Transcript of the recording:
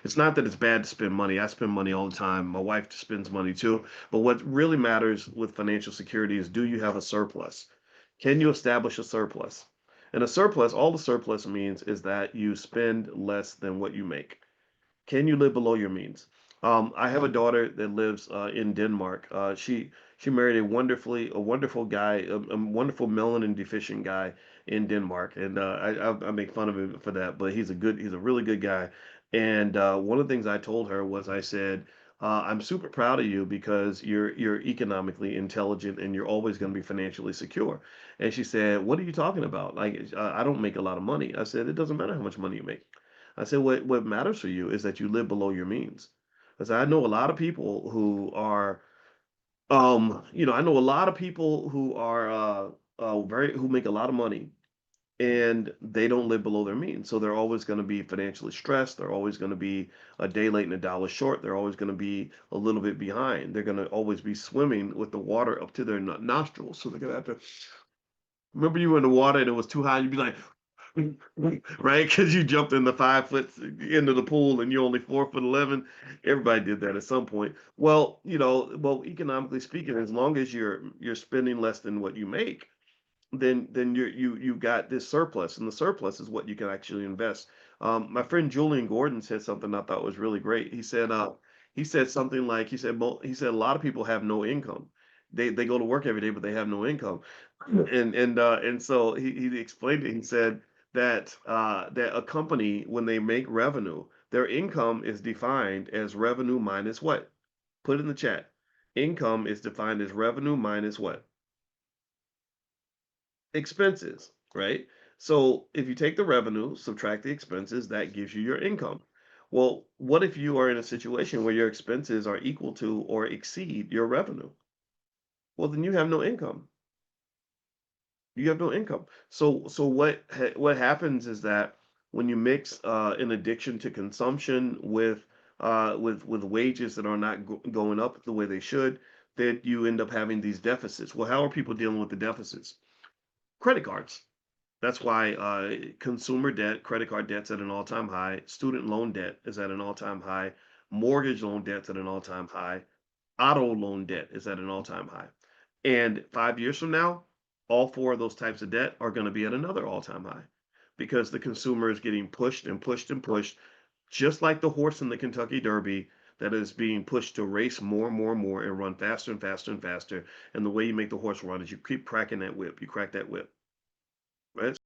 It's not that it's bad to spend money. I spend money all the time. My wife spends money too. But what really matters with financial security is, do you have a surplus? Can you establish a surplus? And a surplus, all the surplus means is that you spend less than what you make. Can you live below your means? I have a daughter that lives in Denmark. She married a wonderful guy, a wonderful melanin deficient guy in Denmark, and I make fun of him for that, but he's a really good guy. And one of the things I told her was, I said, I'm super proud of you because you're economically intelligent and you're always going to be financially secure. And she said, "What are you talking about? Like, I don't make a lot of money." I said, "It doesn't matter how much money you make." I said, what matters for you is that you live below your means. I said, I know a lot of people who are, I know a lot of people who are who make a lot of money and they don't live below their means. So they're always going to be financially stressed. They're always going to be a day late and a dollar short. They're always going to be a little bit behind. They're going to always be swimming with the water up to their nostrils. So they're going to have to remember, you were in the water and it was too high. You'd be like, right? Because you jumped in the 5 foot into the pool and you're only 4'11". Everybody did that at some point. Well, economically speaking, as long as you're spending less than what you make, then you've got this surplus, and the surplus is what you can actually invest. My friend Julian Gordon said something I thought was really great. He said something like, he said a lot of people have no income. They go to work every day, but they have no income. And so he explained it. He said that a company, when they make revenue, their income is defined as revenue minus what? Put it in the chat. Income is defined as revenue minus what? Expenses, right? So if you take the revenue, subtract the expenses, that gives you your income. Well, what if you are in a situation where your expenses are equal to or exceed your revenue? Well, then you have no income. You have no income. So what happens is that when you mix an addiction to consumption with wages that are not going up the way they should, that you end up having these deficits. Well, how are people dealing with the deficits? Credit cards. That's why consumer debt, credit card debt's at an all-time high. Student loan debt is at an all-time high. Mortgage loan debt's at an all-time high. Auto loan debt is at an all-time high. And 5 years from now, all four of those types of debt are going to be at another all-time high because the consumer is getting pushed and pushed and pushed, just like the horse in the Kentucky Derby that is being pushed to race more and more and more and run faster and faster and faster. And the way you make the horse run is you keep cracking that whip. You crack that whip, right?